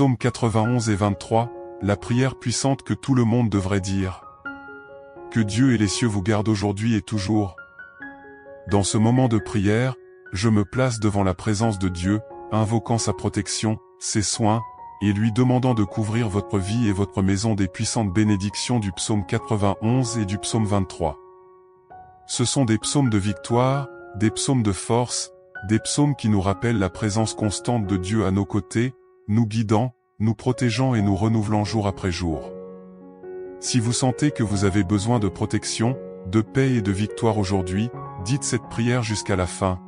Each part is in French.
Psaume 91 et 23, la prière puissante que tout le monde devrait dire. Que Dieu et les cieux vous gardent aujourd'hui et toujours. Dans ce moment de prière, je me place devant la présence de Dieu, invoquant sa protection, ses soins, et lui demandant de couvrir votre vie et votre maison des puissantes bénédictions du psaume 91 et du psaume 23. Ce sont des psaumes de victoire, des psaumes de force, des psaumes qui nous rappellent la présence constante de Dieu à nos côtés, nous guidant, nous protégeant et nous renouvelant jour après jour. Si vous sentez que vous avez besoin de protection, de paix et de victoire aujourd'hui, dites cette prière jusqu'à la fin.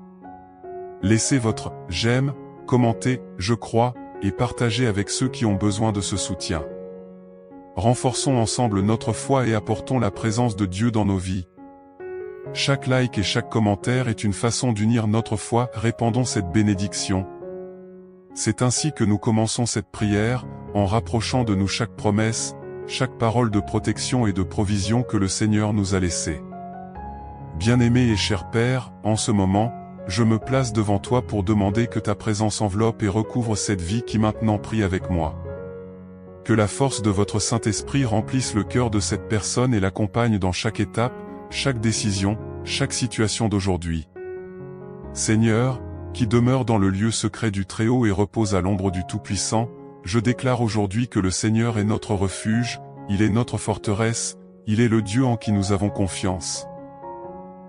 Laissez votre « j'aime », commentez « je crois » et partagez avec ceux qui ont besoin de ce soutien. Renforçons ensemble notre foi et apportons la présence de Dieu dans nos vies. Chaque like et chaque commentaire est une façon d'unir notre foi, répandons cette bénédiction. C'est ainsi que nous commençons cette prière, en rapprochant de nous chaque promesse, chaque parole de protection et de provision que le Seigneur nous a laissée. Bien-aimé et cher Père, en ce moment, je me place devant toi pour demander que ta présence enveloppe et recouvre cette vie qui maintenant prie avec moi. Que la force de votre Saint-Esprit remplisse le cœur de cette personne et l'accompagne dans chaque étape, chaque décision, chaque situation d'aujourd'hui. Seigneur, qui demeure dans le lieu secret du Très-Haut et repose à l'ombre du Tout-Puissant, je déclare aujourd'hui que le Seigneur est notre refuge, il est notre forteresse, il est le Dieu en qui nous avons confiance.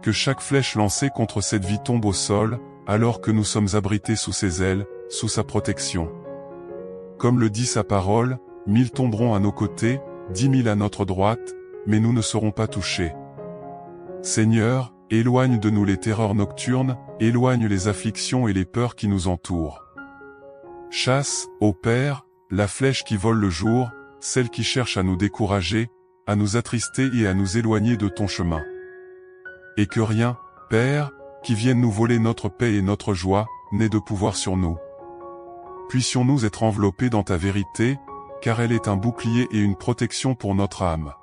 Que chaque flèche lancée contre cette vie tombe au sol, alors que nous sommes abrités sous ses ailes, sous sa protection. Comme le dit sa parole, 1000 tomberont à nos côtés, 10 000 à notre droite, mais nous ne serons pas touchés. Seigneur, éloigne de nous les terreurs nocturnes, éloigne les afflictions et les peurs qui nous entourent. Chasse, ô Père, la flèche qui vole le jour, celle qui cherche à nous décourager, à nous attrister et à nous éloigner de ton chemin. Et que rien, Père, qui vienne nous voler notre paix et notre joie, n'ait de pouvoir sur nous. Puissions-nous être enveloppés dans ta vérité, car elle est un bouclier et une protection pour notre âme.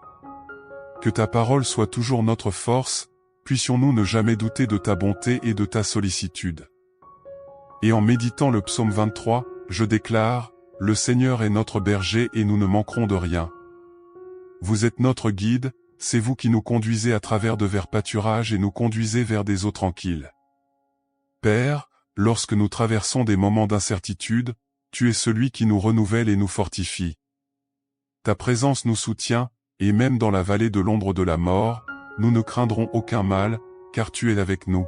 Que ta parole soit toujours notre force, puissions-nous ne jamais douter de ta bonté et de ta sollicitude. Et en méditant le psaume 23, je déclare, le Seigneur est notre berger et nous ne manquerons de rien. Vous êtes notre guide, c'est vous qui nous conduisez à travers de verts pâturages et nous conduisez vers des eaux tranquilles. Père, lorsque nous traversons des moments d'incertitude, tu es celui qui nous renouvelle et nous fortifie. Ta présence nous soutient, et même dans la vallée de l'ombre de la mort, nous ne craindrons aucun mal, car tu es avec nous.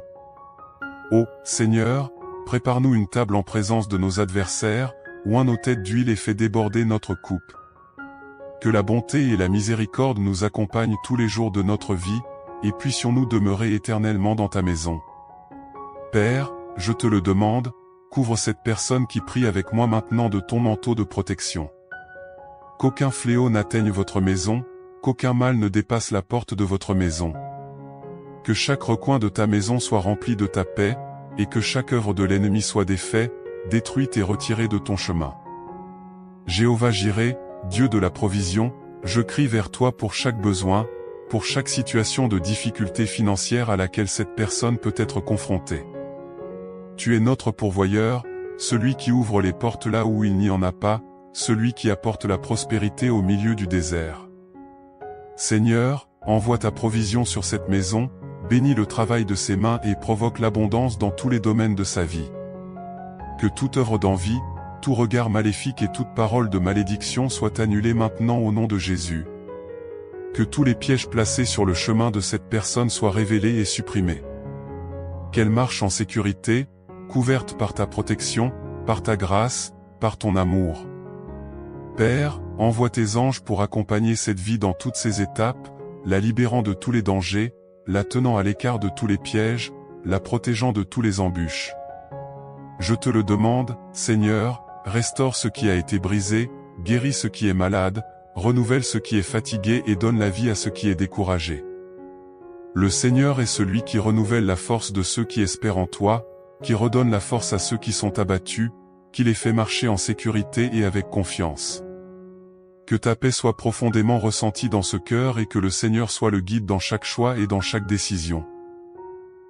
Ô Seigneur, prépare-nous une table en présence de nos adversaires, oins nos têtes d'huile et fais déborder notre coupe. Que la bonté et la miséricorde nous accompagnent tous les jours de notre vie, et puissions-nous demeurer éternellement dans ta maison. Père, je te le demande, couvre cette personne qui prie avec moi maintenant de ton manteau de protection. Qu'aucun fléau n'atteigne votre maison, qu'aucun mal ne dépasse la porte de votre maison. Que chaque recoin de ta maison soit rempli de ta paix, et que chaque œuvre de l'ennemi soit défaite, détruite et retirée de ton chemin. Jéhovah Jireh, Dieu de la provision, je crie vers toi pour chaque besoin, pour chaque situation de difficulté financière à laquelle cette personne peut être confrontée. Tu es notre pourvoyeur, celui qui ouvre les portes là où il n'y en a pas, celui qui apporte la prospérité au milieu du désert. Seigneur, envoie ta provision sur cette maison, bénis le travail de ses mains et provoque l'abondance dans tous les domaines de sa vie. Que toute œuvre d'envie, tout regard maléfique et toute parole de malédiction soient annulés maintenant au nom de Jésus. Que tous les pièges placés sur le chemin de cette personne soient révélés et supprimés. Qu'elle marche en sécurité, couverte par ta protection, par ta grâce, par ton amour. Père, envoie tes anges pour accompagner cette vie dans toutes ses étapes, la libérant de tous les dangers, la tenant à l'écart de tous les pièges, la protégeant de tous les embûches. Je te le demande, Seigneur, restaure ce qui a été brisé, guéris ce qui est malade, renouvelle ce qui est fatigué et donne la vie à ce qui est découragé. Le Seigneur est celui qui renouvelle la force de ceux qui espèrent en toi, qui redonne la force à ceux qui sont abattus, qui les fait marcher en sécurité et avec confiance. Que ta paix soit profondément ressentie dans ce cœur et que le Seigneur soit le guide dans chaque choix et dans chaque décision.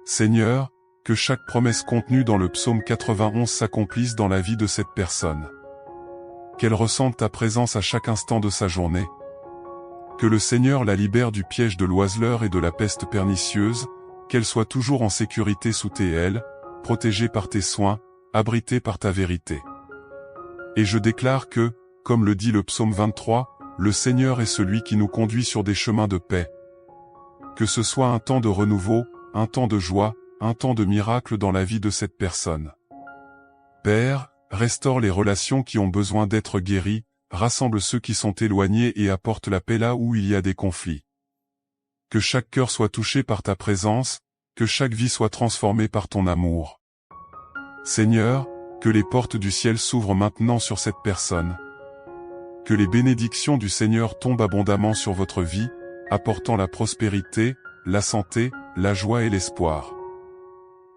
Seigneur, que chaque promesse contenue dans le psaume 91 s'accomplisse dans la vie de cette personne. qu'elle ressente ta présence à chaque instant de sa journée. Que le Seigneur la libère du piège de l'oiseleur et de la peste pernicieuse, qu'elle soit toujours en sécurité sous tes ailes, protégée par tes soins, abritée par ta vérité. Et je déclare que, comme le dit le psaume 23, le Seigneur est celui qui nous conduit sur des chemins de paix. Que ce soit un temps de renouveau, un temps de joie, un temps de miracle dans la vie de cette personne. Père, restaure les relations qui ont besoin d'être guéries, rassemble ceux qui sont éloignés et apporte la paix là où il y a des conflits. Que chaque cœur soit touché par ta présence, que chaque vie soit transformée par ton amour. Seigneur, que les portes du ciel s'ouvrent maintenant sur cette personne. Que les bénédictions du Seigneur tombent abondamment sur votre vie, apportant la prospérité, la santé, la joie et l'espoir.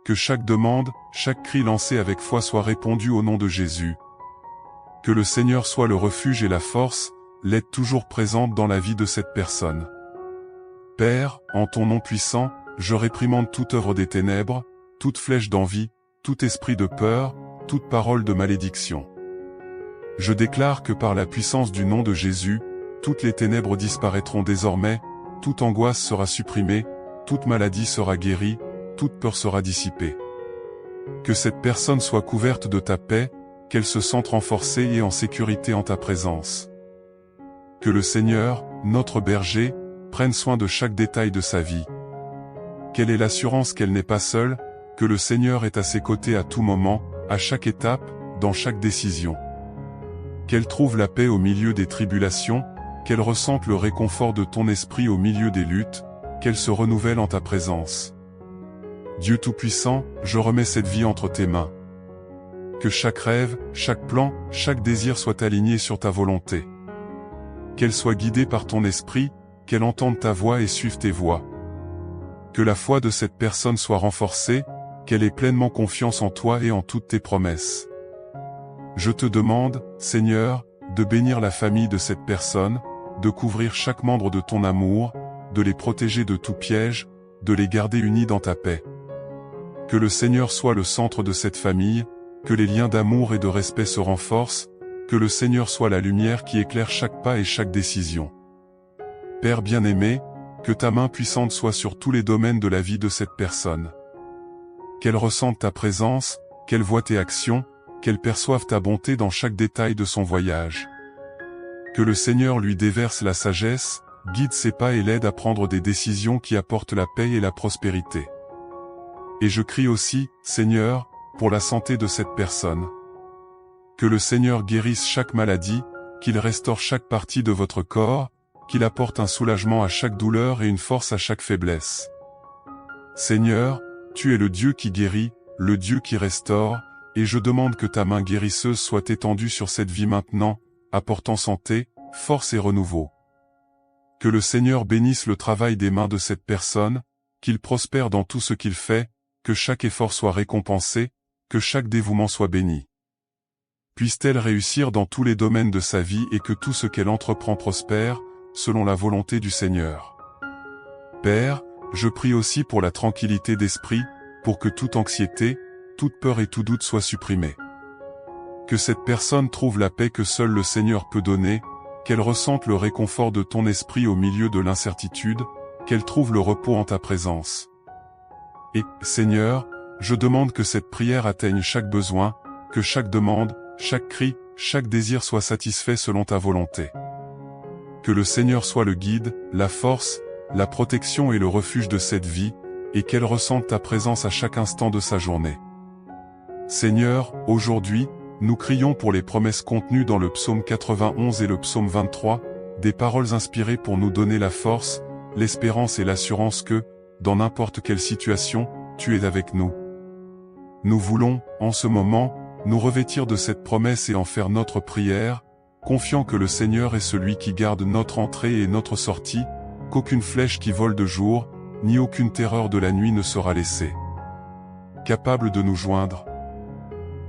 Que chaque demande, chaque cri lancé avec foi soit répondu au nom de Jésus. Que le Seigneur soit le refuge et la force, l'aide toujours présente dans la vie de cette personne. Père, en ton nom puissant, je réprimande toute œuvre des ténèbres, toute flèche d'envie, tout esprit de peur, toute parole de malédiction. Je déclare que par la puissance du nom de Jésus, toutes les ténèbres disparaîtront désormais, toute angoisse sera supprimée, toute maladie sera guérie, toute peur sera dissipée. Que cette personne soit couverte de ta paix, qu'elle se sente renforcée et en sécurité en ta présence. Que le Seigneur, notre berger, prenne soin de chaque détail de sa vie. Quelle est l'assurance qu'elle n'est pas seule, que le Seigneur est à ses côtés à tout moment, à chaque étape, dans chaque décision. Qu'elle trouve la paix au milieu des tribulations, qu'elle ressente le réconfort de ton esprit au milieu des luttes, qu'elle se renouvelle en ta présence. Dieu Tout-Puissant, je remets cette vie entre tes mains. Que chaque rêve, chaque plan, chaque désir soit aligné sur ta volonté. Qu'elle soit guidée par ton esprit, qu'elle entende ta voix et suive tes voies. Que la foi de cette personne soit renforcée, qu'elle ait pleinement confiance en toi et en toutes tes promesses. Je te demande, Seigneur, de bénir la famille de cette personne, de couvrir chaque membre de ton amour, de les protéger de tout piège, de les garder unis dans ta paix. Que le Seigneur soit le centre de cette famille, que les liens d'amour et de respect se renforcent, que le Seigneur soit la lumière qui éclaire chaque pas et chaque décision. Père bien-aimé, que ta main puissante soit sur tous les domaines de la vie de cette personne. Qu'elle ressente ta présence, qu'elle voie tes actions, qu'elle perçoive ta bonté dans chaque détail de son voyage. Que le Seigneur lui déverse la sagesse, guide ses pas et l'aide à prendre des décisions qui apportent la paix et la prospérité. Et je crie aussi, Seigneur, pour la santé de cette personne. Que le Seigneur guérisse chaque maladie, qu'il restaure chaque partie de votre corps, qu'il apporte un soulagement à chaque douleur et une force à chaque faiblesse. Seigneur, tu es le Dieu qui guérit, le Dieu qui restaure, et je demande que ta main guérisseuse soit étendue sur cette vie maintenant, apportant santé, force et renouveau. Que le Seigneur bénisse le travail des mains de cette personne, qu'il prospère dans tout ce qu'il fait, que chaque effort soit récompensé, que chaque dévouement soit béni. Puisse-t-elle réussir dans tous les domaines de sa vie et que tout ce qu'elle entreprend prospère, selon la volonté du Seigneur. Père, je prie aussi pour la tranquillité d'esprit, pour que toute anxiété, toute peur et tout doute soient supprimés. Que cette personne trouve la paix que seul le Seigneur peut donner, qu'elle ressente le réconfort de ton esprit au milieu de l'incertitude, qu'elle trouve le repos en ta présence. Et, Seigneur, je demande que cette prière atteigne chaque besoin, que chaque demande, chaque cri, chaque désir soit satisfait selon ta volonté. Que le Seigneur soit le guide, la force, la protection et le refuge de cette vie, et qu'elle ressente ta présence à chaque instant de sa journée. Seigneur, aujourd'hui, nous crions pour les promesses contenues dans le psaume 91 et le psaume 23, des paroles inspirées pour nous donner la force, l'espérance et l'assurance que, dans n'importe quelle situation, tu es avec nous. Nous voulons, en ce moment, nous revêtir de cette promesse et en faire notre prière, confiant que le Seigneur est celui qui garde notre entrée et notre sortie, qu'aucune flèche qui vole de jour, ni aucune terreur de la nuit ne sera laissée. Capable de nous joindre.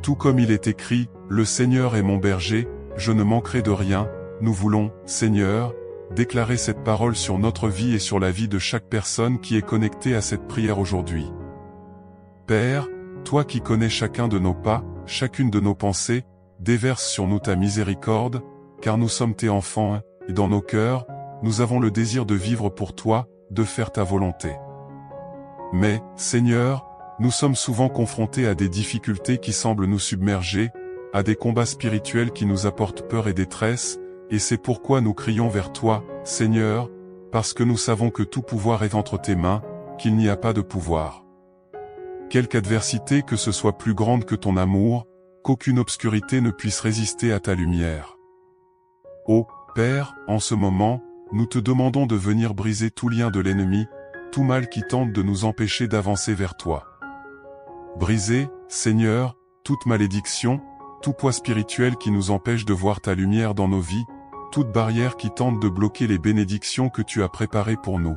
Tout comme il est écrit, le Seigneur est mon berger, je ne manquerai de rien, nous voulons, Seigneur, déclarer cette parole sur notre vie et sur la vie de chaque personne qui est connectée à cette prière aujourd'hui. Père, toi qui connais chacun de nos pas, chacune de nos pensées, déverse sur nous ta miséricorde, car nous sommes tes enfants, et dans nos cœurs, nous avons le désir de vivre pour toi, de faire ta volonté. Mais, Seigneur, nous sommes souvent confrontés à des difficultés qui semblent nous submerger, à des combats spirituels qui nous apportent peur et détresse, et c'est pourquoi nous crions vers toi, Seigneur, parce que nous savons que tout pouvoir est entre tes mains, qu'il n'y a pas de pouvoir. Quelque adversité que ce soit plus grande que ton amour, qu'aucune obscurité ne puisse résister à ta lumière. Ô Père, en ce moment, nous te demandons de venir briser tout lien de l'ennemi, tout mal qui tente de nous empêcher d'avancer vers toi. Briser, Seigneur, toute malédiction, tout poids spirituel qui nous empêche de voir ta lumière dans nos vies, toute barrière qui tente de bloquer les bénédictions que tu as préparées pour nous.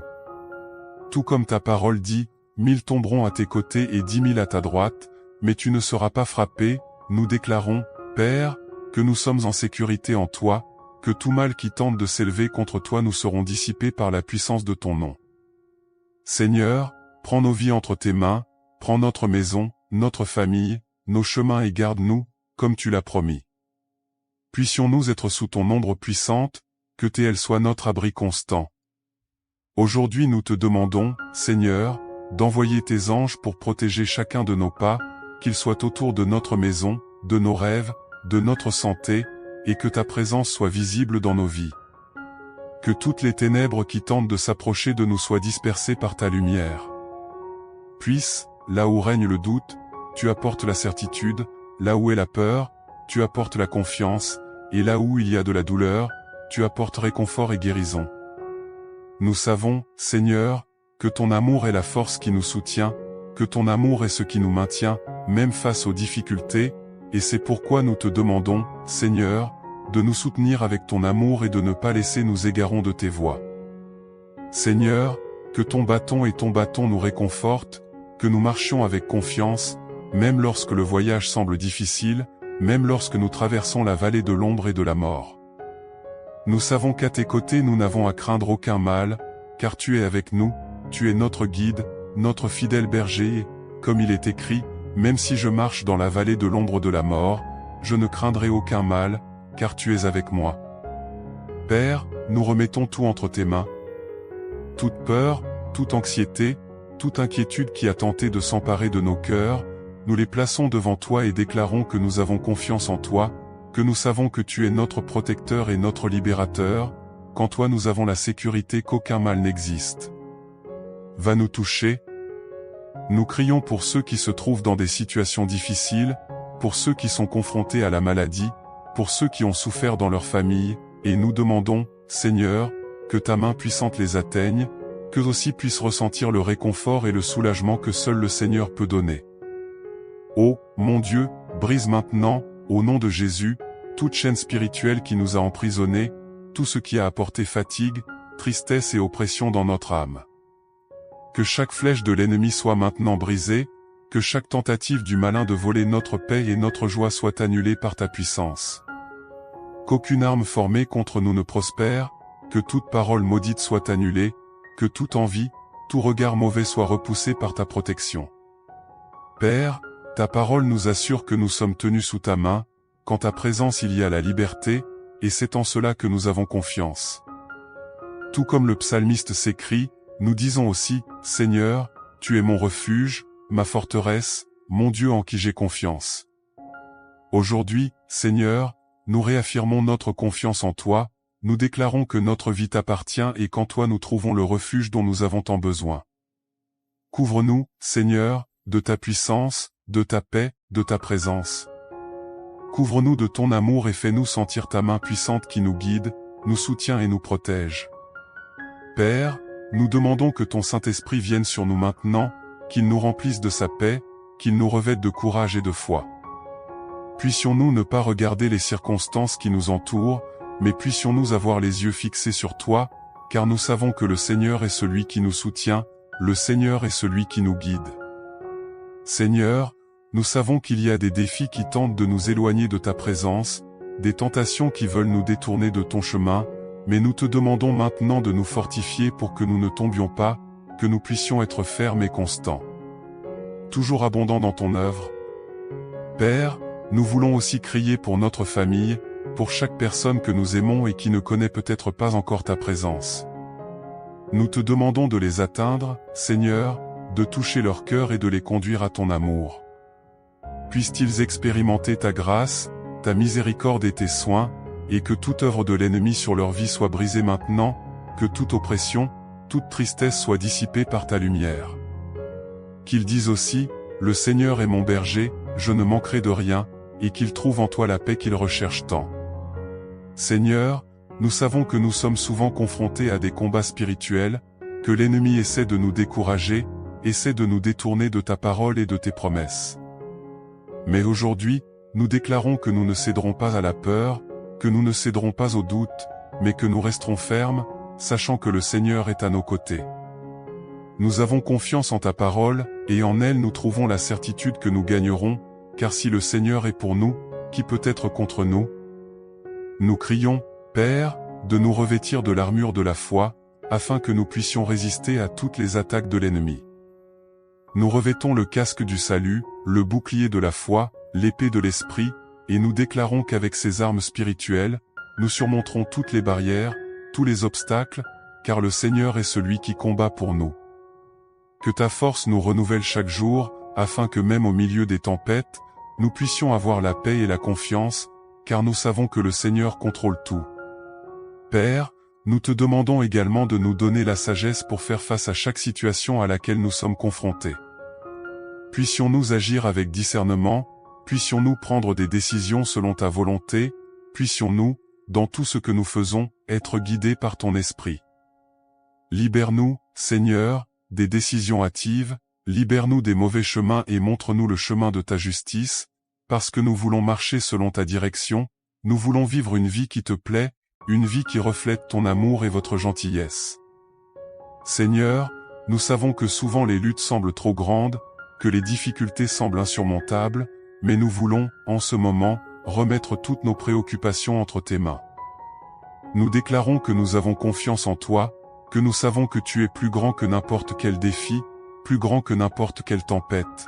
Tout comme ta parole dit, 1000 tomberont à tes côtés et 10 000 à ta droite, mais tu ne seras pas frappé, nous déclarons, Père, que nous sommes en sécurité en toi, que tout mal qui tente de s'élever contre toi nous serons dissipés par la puissance de ton nom. Seigneur, prends nos vies entre tes mains, prends notre maison, notre famille, nos chemins et garde-nous, comme tu l'as promis. Puissions-nous être sous ton ombre puissante, que tes ailes soient notre abri constant. Aujourd'hui nous te demandons, Seigneur, d'envoyer tes anges pour protéger chacun de nos pas, qu'ils soient autour de notre maison, de nos rêves, de notre santé, et que ta présence soit visible dans nos vies. Que toutes les ténèbres qui tentent de s'approcher de nous soient dispersées par ta lumière. Puisse, là où règne le doute, tu apportes la certitude, là où est la peur, tu apportes la confiance, et là où il y a de la douleur, tu apportes réconfort et guérison. Nous savons, Seigneur, que ton amour est la force qui nous soutient, que ton amour est ce qui nous maintient, même face aux difficultés, et c'est pourquoi nous te demandons, Seigneur, de nous soutenir avec ton amour et de ne pas laisser nous égarer de tes voies. Seigneur, que ton bâton nous réconfortent, que nous marchions avec confiance, même lorsque le voyage semble difficile, même lorsque nous traversons la vallée de l'ombre et de la mort. Nous savons qu'à tes côtés nous n'avons à craindre aucun mal, car tu es avec nous, tu es notre guide, notre fidèle berger et, comme il est écrit, même si je marche dans la vallée de l'ombre de la mort, je ne craindrai aucun mal, car tu es avec moi. Père, nous remettons tout entre tes mains. Toute peur, toute anxiété, toute inquiétude qui a tenté de s'emparer de nos cœurs, nous les plaçons devant toi et déclarons que nous avons confiance en toi, que nous savons que tu es notre protecteur et notre libérateur, qu'en toi nous avons la sécurité qu'aucun mal n'existe. Va nous toucher. Nous crions pour ceux qui se trouvent dans des situations difficiles, pour ceux qui sont confrontés à la maladie, pour ceux qui ont souffert dans leur famille, et nous demandons, Seigneur, que ta main puissante les atteigne, qu'eux aussi puissent ressentir le réconfort et le soulagement que seul le Seigneur peut donner. Ô, mon Dieu, brise maintenant, au nom de Jésus, toute chaîne spirituelle qui nous a emprisonnés, tout ce qui a apporté fatigue, tristesse et oppression dans notre âme. Que chaque flèche de l'ennemi soit maintenant brisée, que chaque tentative du malin de voler notre paix et notre joie soit annulée par ta puissance. Qu'aucune arme formée contre nous ne prospère, que toute parole maudite soit annulée, que toute envie, tout regard mauvais soit repoussé par ta protection. Père, ta parole nous assure que nous sommes tenus sous ta main, qu'en ta présence il y a la liberté, et c'est en cela que nous avons confiance. Tout comme le psalmiste s'écrie, nous disons aussi, Seigneur, tu es mon refuge, ma forteresse, mon Dieu en qui j'ai confiance. Aujourd'hui, Seigneur, nous réaffirmons notre confiance en toi, nous déclarons que notre vie t'appartient et qu'en toi nous trouvons le refuge dont nous avons tant besoin. Couvre-nous, Seigneur, de ta puissance, de ta paix, de ta présence. Couvre-nous de ton amour et fais-nous sentir ta main puissante qui nous guide, nous soutient et nous protège. Père, nous demandons que ton Saint-Esprit vienne sur nous maintenant, qu'il nous remplisse de sa paix, qu'il nous revête de courage et de foi. Puissions-nous ne pas regarder les circonstances qui nous entourent, mais puissions-nous avoir les yeux fixés sur toi, car nous savons que le Seigneur est celui qui nous soutient, le Seigneur est celui qui nous guide. Seigneur, nous savons qu'il y a des défis qui tentent de nous éloigner de ta présence, des tentations qui veulent nous détourner de ton chemin, mais nous te demandons maintenant de nous fortifier pour que nous ne tombions pas, que nous puissions être fermes et constants. Toujours abondants dans ton œuvre. Père, nous voulons aussi crier pour notre famille, pour chaque personne que nous aimons et qui ne connaît peut-être pas encore ta présence. Nous te demandons de les atteindre, Seigneur, de toucher leur cœur et de les conduire à ton amour. Puissent-ils expérimenter ta grâce, ta miséricorde et tes soins, et que toute œuvre de l'ennemi sur leur vie soit brisée maintenant, que toute oppression, toute tristesse soit dissipée par ta lumière. Qu'ils disent aussi, le Seigneur est mon berger, je ne manquerai de rien, et qu'ils trouvent en toi la paix qu'ils recherchent tant. Seigneur, nous savons que nous sommes souvent confrontés à des combats spirituels, que l'ennemi essaie de nous décourager, essaie de nous détourner de ta parole et de tes promesses. Mais aujourd'hui, nous déclarons que nous ne céderons pas à la peur, que nous ne céderons pas au doute, mais que nous resterons fermes, sachant que le Seigneur est à nos côtés. Nous avons confiance en ta parole, et en elle nous trouvons la certitude que nous gagnerons, car si le Seigneur est pour nous, qui peut être contre nous? Nous crions, Père, de nous revêtir de l'armure de la foi, afin que nous puissions résister à toutes les attaques de l'ennemi. Nous revêtons le casque du salut, le bouclier de la foi, l'épée de l'esprit, et nous déclarons qu'avec ces armes spirituelles, nous surmonterons toutes les barrières, tous les obstacles, car le Seigneur est celui qui combat pour nous. Que ta force nous renouvelle chaque jour, afin que même au milieu des tempêtes, nous puissions avoir la paix et la confiance, car nous savons que le Seigneur contrôle tout. Père, nous te demandons également de nous donner la sagesse pour faire face à chaque situation à laquelle nous sommes confrontés. Puissions-nous agir avec discernement, puissions-nous prendre des décisions selon ta volonté, puissions-nous, dans tout ce que nous faisons, être guidés par ton esprit. Libère-nous, Seigneur, des décisions hâtives, libère-nous des mauvais chemins et montre-nous le chemin de ta justice, parce que nous voulons marcher selon ta direction, nous voulons vivre une vie qui te plaît, une vie qui reflète ton amour et votre gentillesse. Seigneur, nous savons que souvent les luttes semblent trop grandes, que les difficultés semblent insurmontables, mais nous voulons, en ce moment, remettre toutes nos préoccupations entre tes mains. Nous déclarons que nous avons confiance en toi, que nous savons que tu es plus grand que n'importe quel défi, plus grand que n'importe quelle tempête.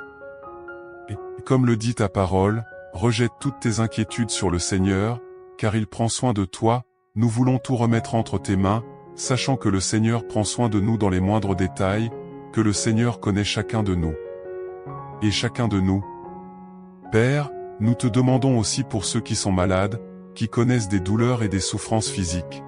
Et, comme le dit ta parole, rejette toutes tes inquiétudes sur le Seigneur, car il prend soin de toi. Nous voulons tout remettre entre tes mains, sachant que le Seigneur prend soin de nous dans les moindres détails, que le Seigneur connaît chacun de nous. Et chacun de nous. Père, nous te demandons aussi pour ceux qui sont malades, qui connaissent des douleurs et des souffrances physiques.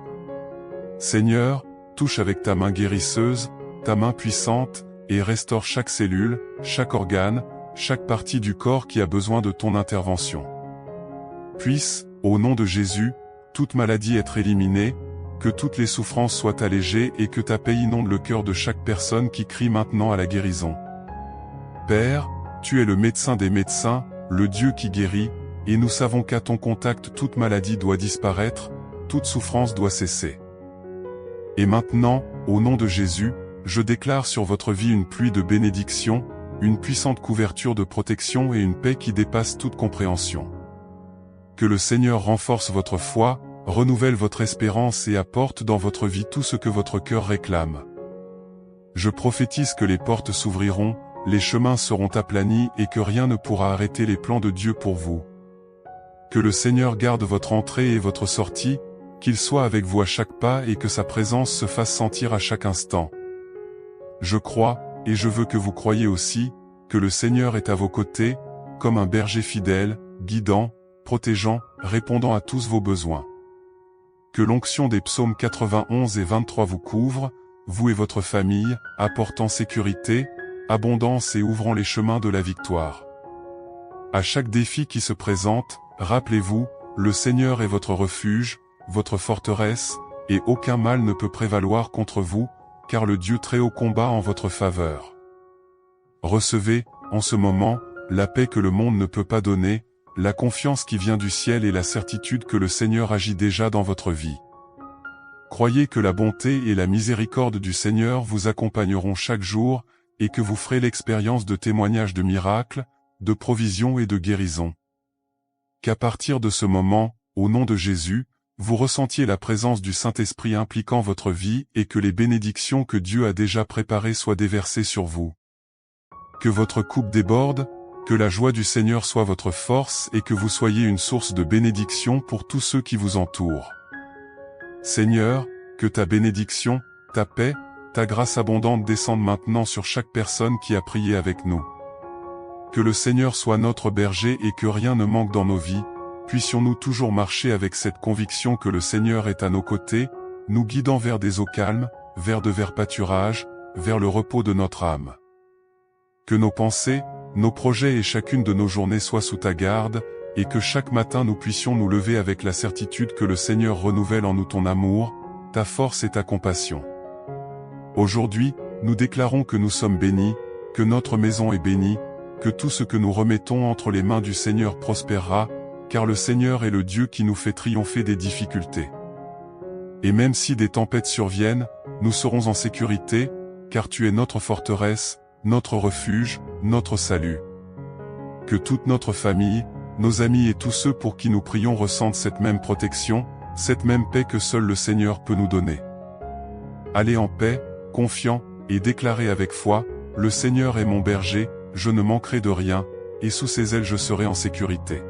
Seigneur, touche avec ta main guérisseuse, ta main puissante, et restaure chaque cellule, chaque organe, chaque partie du corps qui a besoin de ton intervention. Puisse, au nom de Jésus, toute maladie être éliminée, que toutes les souffrances soient allégées et que ta paix inonde le cœur de chaque personne qui crie maintenant à la guérison. Père, tu es le médecin des médecins, le Dieu qui guérit, et nous savons qu'à ton contact toute maladie doit disparaître, toute souffrance doit cesser. Et maintenant, au nom de Jésus, je déclare sur votre vie une pluie de bénédictions, une puissante couverture de protection et une paix qui dépasse toute compréhension. Que le Seigneur renforce votre foi, renouvelle votre espérance et apporte dans votre vie tout ce que votre cœur réclame. Je prophétise que les portes s'ouvriront, les chemins seront aplanis et que rien ne pourra arrêter les plans de Dieu pour vous. Que le Seigneur garde votre entrée et votre sortie, qu'il soit avec vous à chaque pas et que sa présence se fasse sentir à chaque instant. Je crois, et je veux que vous croyiez aussi, que le Seigneur est à vos côtés, comme un berger fidèle, guidant, protégeant, répondant à tous vos besoins. Que l'onction des psaumes 91 et 23 vous couvre, vous et votre famille, apportant sécurité, abondance et ouvrant les chemins de la victoire. À chaque défi qui se présente, rappelez-vous, le Seigneur est votre refuge, votre forteresse, et aucun mal ne peut prévaloir contre vous, car le Dieu Très-Haut combat en votre faveur. Recevez, en ce moment, la paix que le monde ne peut pas donner, la confiance qui vient du ciel et la certitude que le Seigneur agit déjà dans votre vie. Croyez que la bonté et la miséricorde du Seigneur vous accompagneront chaque jour, et que vous ferez l'expérience de témoignages de miracles, de provisions et de guérisons. Qu'à partir de ce moment, au nom de Jésus, vous ressentiez la présence du Saint-Esprit impliquant votre vie et que les bénédictions que Dieu a déjà préparées soient déversées sur vous. Que votre coupe déborde, Que la joie du Seigneur soit votre force et que vous soyez une source de bénédiction pour tous ceux qui vous entourent. Seigneur, que ta bénédiction, ta paix, ta grâce abondante descendent maintenant sur chaque personne qui a prié avec nous. Que le Seigneur soit notre berger et que rien ne manque dans nos vies, puissions-nous toujours marcher avec cette conviction que le Seigneur est à nos côtés, nous guidant vers des eaux calmes, vers de verts pâturages, vers le repos de notre âme. Que nos pensées, nos projets et chacune de nos journées soient sous ta garde, et que chaque matin nous puissions nous lever avec la certitude que le Seigneur renouvelle en nous ton amour, ta force et ta compassion. Aujourd'hui, nous déclarons que nous sommes bénis, que notre maison est bénie, que tout ce que nous remettons entre les mains du Seigneur prospérera, car le Seigneur est le Dieu qui nous fait triompher des difficultés. Et même si des tempêtes surviennent, nous serons en sécurité, car tu es notre forteresse, notre refuge, notre salut. Que toute notre famille, nos amis et tous ceux pour qui nous prions ressentent cette même protection, cette même paix que seul le Seigneur peut nous donner. Allez en paix, confiants, et déclarez avec foi, le Seigneur est mon berger, je ne manquerai de rien, et sous ses ailes je serai en sécurité.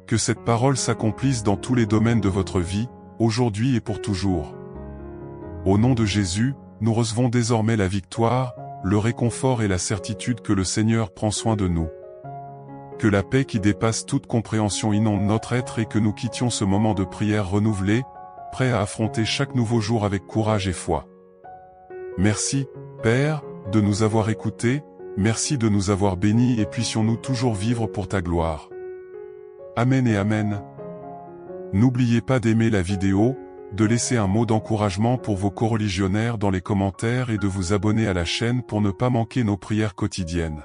Que cette parole s'accomplisse dans tous les domaines de votre vie, aujourd'hui et pour toujours. Au nom de Jésus, nous recevons désormais la victoire, le réconfort et la certitude que le Seigneur prend soin de nous. Que la paix qui dépasse toute compréhension inonde notre être et que nous quittions ce moment de prière renouvelé, prêts à affronter chaque nouveau jour avec courage et foi. Merci, Père, de nous avoir écoutés, merci de nous avoir bénis et puissions-nous toujours vivre pour ta gloire. Amen et Amen. N'oubliez pas d'aimer la vidéo, de laisser un mot d'encouragement pour vos coreligionnaires dans les commentaires et de vous abonner à la chaîne pour ne pas manquer nos prières quotidiennes.